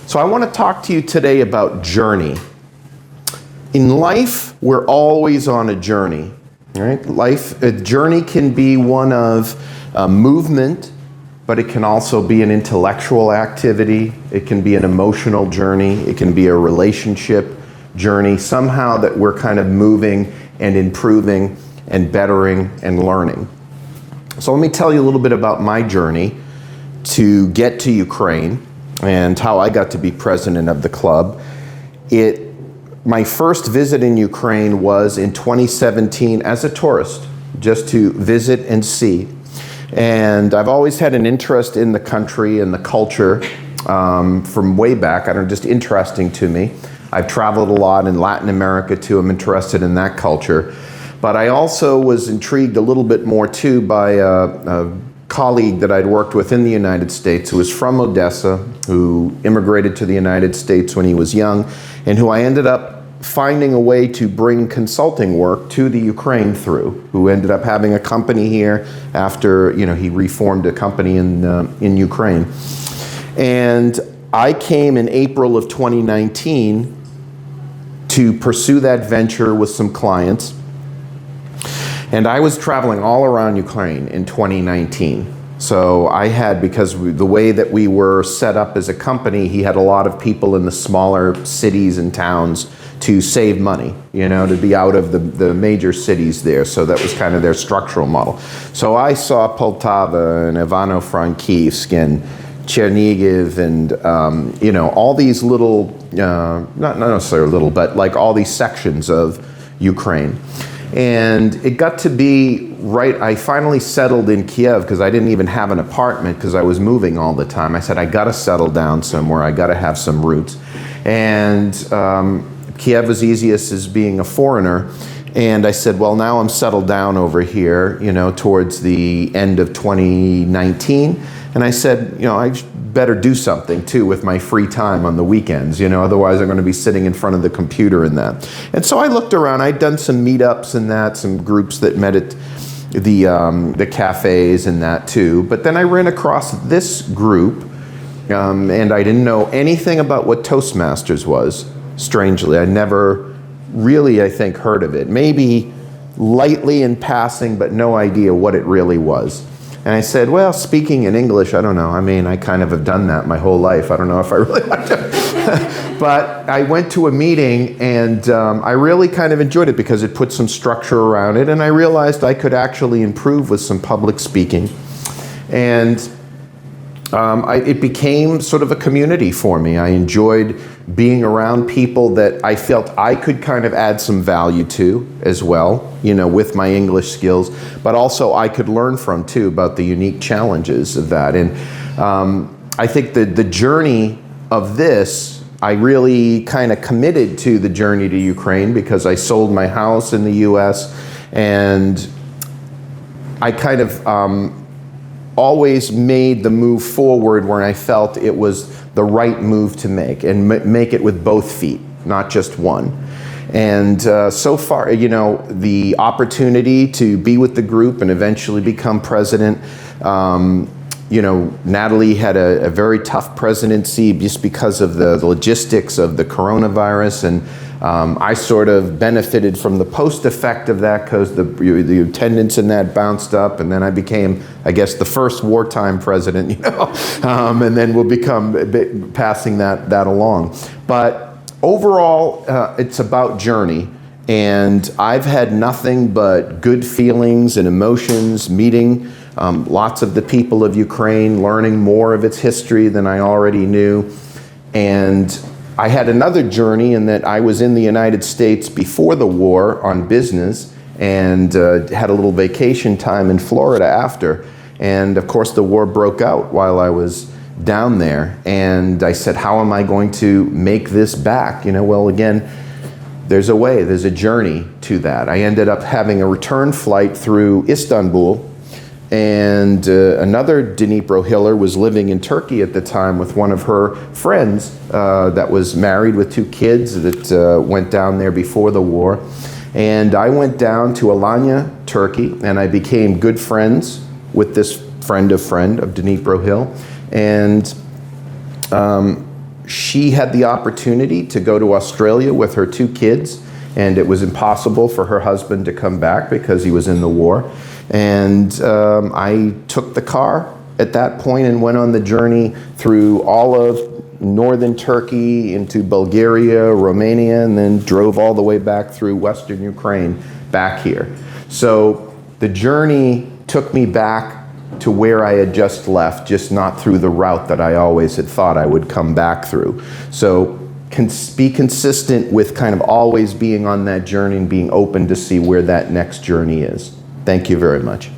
So I want to talk to you today about journey. In life, we're always on a journey, right? A journey can be one of movement, but it can also be an intellectual activity. It can be an emotional journey. It can be a relationship journey, somehow that we're kind of moving and improving and bettering and learning. So let me tell you a little bit about my journey to get to Ukraine and how I got to be president of the club. My first visit in Ukraine was in 2017 as a tourist, just to visit and see. And I've always had an interest in the country and the culture from way back. Just interesting to me. I've traveled a lot in Latin America too. I'm interested in that culture. But I also was intrigued a little bit more too by a colleague that I'd worked with in the United States who was from Odessa, who immigrated to the United States when he was young, and who I ended up finding a way to bring consulting work to the Ukraine through, who ended up having a company here after he reformed a company in Ukraine. And I came in April of 2019 to pursue that venture with some clients. And I was traveling all around Ukraine in 2019. So I had, because the way that we were set up as a company, he had a lot of people in the smaller cities and towns to save money, to be out of the major cities there. So that was kind of their structural model. So I saw Poltava and Ivano-Frankivsk and Chernihiv and, all these little, not necessarily little, but like all these sections of Ukraine. And it got to be I finally settled in Kiev because I didn't even have an apartment because I was moving all the time. I said, I got to settle down somewhere. I got to have some roots. And Kiev was easiest as being a foreigner. And I said, well, now I'm settled down over here, towards the end of 2019. And I said, I better do something too with my free time on the weekends, otherwise I'm going to be sitting in front of the computer and that. And so I looked around. I'd done some meetups and that, some groups that met at the cafes and that too. But then I ran across this group, and I didn't know anything about what Toastmasters was, strangely. I never really, I think, heard of it. Maybe lightly in passing, but no idea what it really was. And I said, well, speaking in English, I don't know. I kind of have done that my whole life. I don't know if I really like to. But I went to a meeting, and I really kind of enjoyed it because it put some structure around it, and I realized I could actually improve with some public speaking. And it became sort of a community for me. I enjoyed being around people that I felt I could kind of add some value to as well, with my English skills, but also I could learn from too about the unique challenges of that. And I think the journey of this, I really kind of committed to the journey to Ukraine because I sold my house in the US, and I kind of always made the move forward where I felt it was the right move to make, and make it with both feet, not just one. And so far, the opportunity to be with the group and eventually become president, Natalie had a very tough presidency just because of the logistics of the coronavirus, and I sort of benefited from the post effect of that because the attendance in that bounced up, and then I became, I guess, the first wartime president, and then we'll become passing that along. But overall, it's about journey, and I've had nothing but good feelings and emotions meeting lots of the people of Ukraine, learning more of its history than I already knew. And I had another journey in that I was in the United States before the war on business, and had a little vacation time in Florida after. And of course the war broke out while I was down there. And I said, how am I going to make this back? Well, again, there's a way, there's a journey to that. I ended up having a return flight through Istanbul, and another Dnipro-Hiller was living in Turkey at the time with one of her friends that was married with 2 kids that went down there before the war. And I went down to Alanya, Turkey, and I became good friends with this friend of Dnipro-Hiller. And she had the opportunity to go to Australia with her 2 kids, and it was impossible for her husband to come back because he was in the war. And I took the car at that point and went on the journey through all of northern Turkey into Bulgaria, Romania, and then drove all the way back through western Ukraine back here. So the journey took me back to where I had just left, just not through the route that I always had thought I would come back through. So be consistent with kind of always being on that journey and being open to see where that next journey is. Thank you very much.